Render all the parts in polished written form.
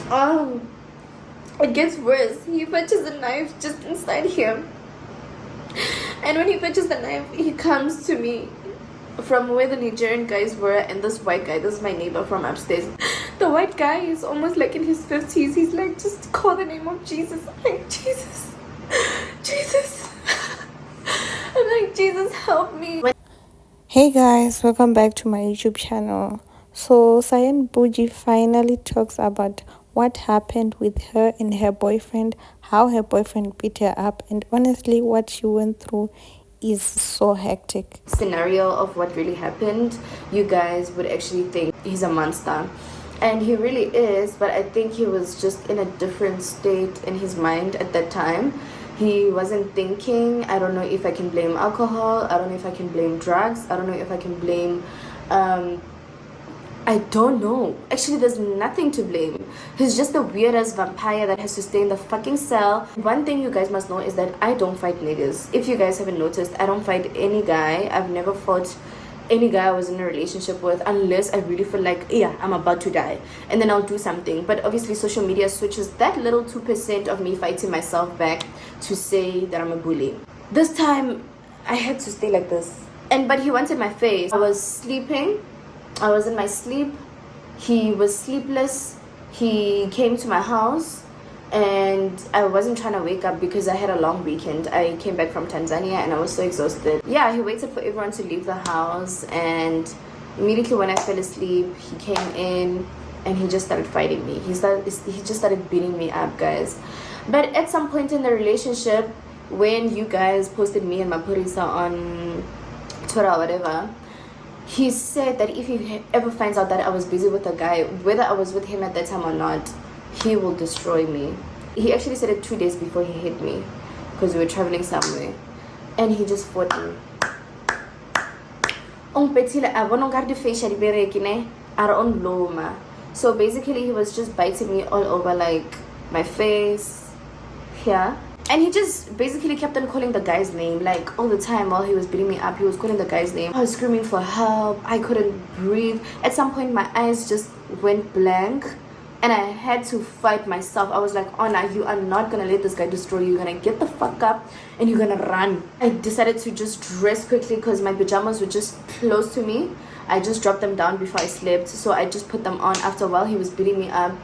Um, it gets worse. He fetches a knife just inside him. And when he fetches the knife, he comes to me from where the Nigerian guys were, and this white guy, this is my neighbor from upstairs. The white guy is almost like in his 50s. He's like, just call the name of Jesus. I'm like, Jesus. Jesus. I'm like, Jesus, help me. Hey guys, welcome back to my YouTube channel. So Cyan Boujee finally talks about what happened with her and her boyfriend, how her boyfriend beat her up, and honestly what she went through is so hectic. Scenario of what really happened, you guys would actually think he's a monster, and he really is, but I think he was just in a different state in his mind at that time. He wasn't thinking. I don't know if I can blame alcohol, I don't know if I can blame drugs, I don't know if I can blame I don't know. Actually, there's nothing to blame. He's just a weird-ass vampire that has to stay in the fucking cell. One thing you guys must know is that I don't fight niggas. If you guys haven't noticed, I don't fight any guy. I've never fought any guy I was in a relationship with unless I really feel like, yeah, I'm about to die. And then I'll do something. But obviously, social media switches that little 2% of me fighting myself back to say that I'm a bully. This time, I had to stay like this. But he wanted my face. I was sleeping. I was in my sleep. He was sleepless. He came to my house and I wasn't trying to wake up because I had a long weekend. I came back from Tanzania and I was so exhausted. Yeah, he waited for everyone to leave the house, and immediately when I fell asleep, he came in and he just started fighting me. He just started beating me up, guys. But at some point in the relationship, when you guys posted me and Mapurisa on Twitter or whatever, he said that if he ever finds out that I was busy with a guy, whether I was with him at that time or not, he will destroy me. He actually said it 2 days before he hit me because we were traveling somewhere, and he just fought me. So basically he was just biting me all over, like my face here. And he just basically kept on calling the guy's name, like all the time while he was beating me up. He was calling the guy's name. I was screaming for help. I couldn't breathe. At some point, my eyes just went blank and I had to fight myself. I was like, Anna, you are not gonna let this guy destroy you. You're gonna get the fuck up and you're gonna run. I decided to just dress quickly because my pajamas were just close to me. I just dropped them down before I slept. So I just put them on after a while. He was beating me up.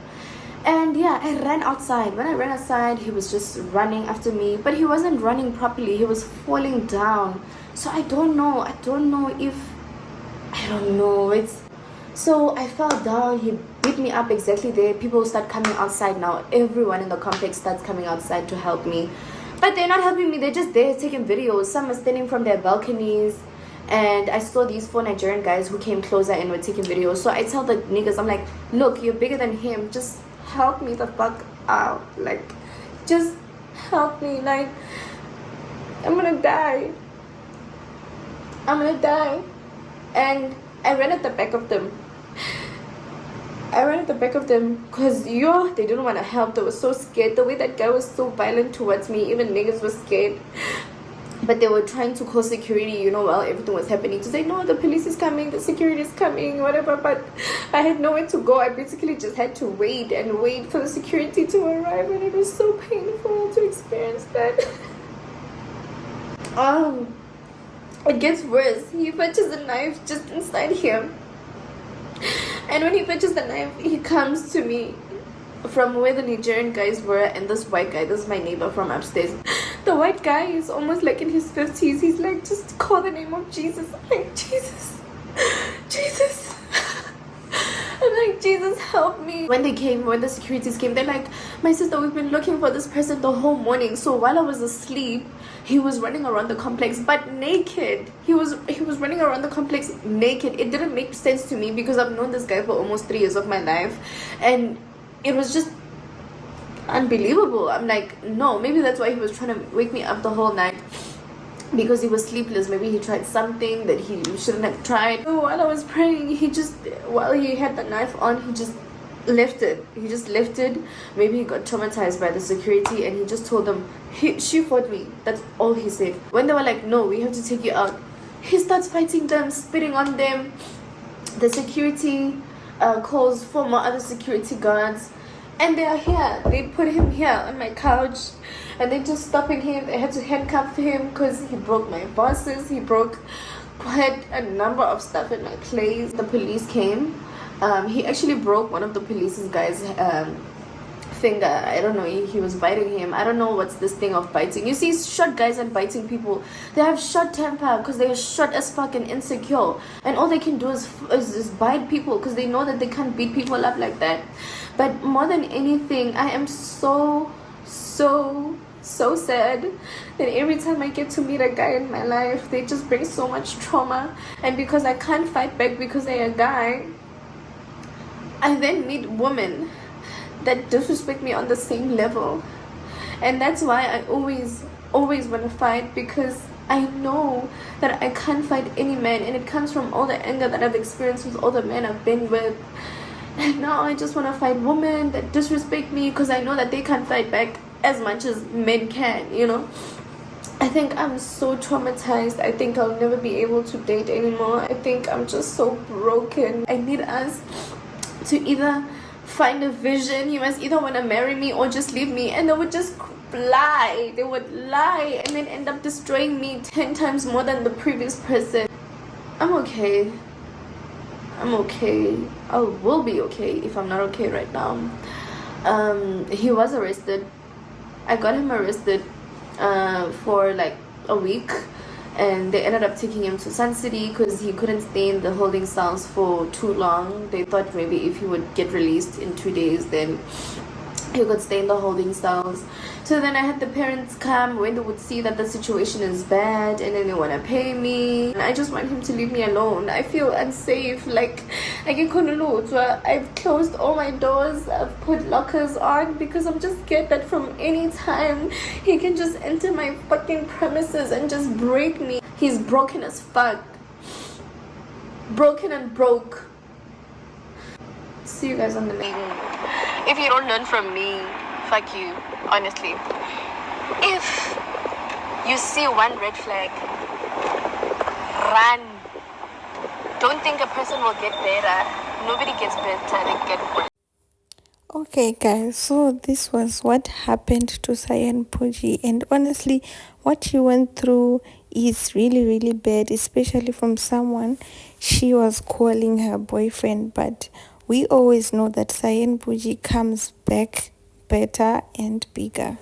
And yeah, I ran outside. When I ran outside, he was just running after me, but he wasn't running properly. He was falling down. So I don't know it's so I fell down. He beat me up exactly there. People start coming outside now. Everyone in the complex starts coming outside to help me, but they're not helping me. They're just there taking videos. Some are standing from their balconies. And I saw these 4 Nigerian guys who came closer and were taking videos. So I tell the niggas, I'm like, look, you're bigger than him. Just help me the fuck out. Like, just help me. Like, I'm gonna die. And I ran at the back of them. Because they didn't want to help. They were so scared. The way that guy was so violent towards me, even niggas were scared. But they were trying to call security, while everything was happening, to say, no, the police is coming, the security is coming, whatever. But I had nowhere to go. I basically just had to wait for the security to arrive, and it was so painful to experience that. It gets worse. He fetches a knife just inside him. And when he fetches the knife, he comes to me from where the Nigerian guys were, and this white guy, this is my neighbor from upstairs. The white guy is almost like in his 50s. He's like, just call the name of Jesus. I'm like, Jesus. Jesus. I'm like, Jesus, help me. When the securities came, they're like, my sister, we've been looking for this person the whole morning. So while I was asleep, he was running around the complex, but naked. He was running around the complex naked. It didn't make sense to me because I've known this guy for almost 3 years of my life, and it was just unbelievable. I'm like, no, maybe that's why he was trying to wake me up the whole night, because he was sleepless. Maybe he tried something that he shouldn't have tried. So while I was praying, while he had the knife on, he just left it. Maybe he got traumatized by the security, and he just told them, she fought me. That's all he said. When they were like, no, we have to take you out, he starts fighting them, spitting on them. The security calls 4 more other security guards, And they are here. They put him here on my couch, and they're just stopping him. They had to handcuff him because he broke my vases. He broke quite a number of stuff in my place. The police came. He actually broke one of the police's guys' finger. I don't know, he was biting him. I don't know what's this thing of biting. You see, short guys and biting people, they have short temper because they are short as fuck and insecure, and all they can do is bite people because they know that they can't beat people up like that. But more than anything, I am so sad that every time I get to meet a guy in my life, they just bring so much trauma. And because I can't fight back because they're a guy, I then meet women that disrespect me on the same level. And that's why I always want to fight, because I know that I can't fight any man, and it comes from all the anger that I've experienced with all the men I've been with. And now I just want to fight women that disrespect me because I know that they can't fight back as much as men can, you know. I think I'm so traumatized. I think I'll never be able to date anymore. I think I'm just so broken. I need us to either find a vision. You must either want to marry me or just leave me. And they would just lie. They would lie and then end up destroying me 10 times more than the previous person. I'm okay. I'm okay. I will be okay if I'm not okay right now. He was arrested. I got him arrested for like a week, and they ended up taking him to Sun City because he couldn't stay in the holding cells for too long. They thought maybe if he would get released in 2 days, then he could stay in the holding cells. So then I had the parents come when they would see that the situation is bad, and then they want to pay me. And I just want him to leave me alone. I feel unsafe. Like, I've closed all my doors. I've put lockers on because I'm just scared that from any time he can just enter my fucking premises and just break me. He's broken as fuck. Broken and broke. See you guys on the next one. If you don't learn from me, fuck you, honestly. If you see one red flag, run. Don't think a person will get better. Nobody gets better, they get worse. Okay guys, so this was what happened to Cyan Boujee, and honestly what she went through is really bad, especially from someone she was calling her boyfriend. But we always know that Cyan Boujee comes back better and bigger.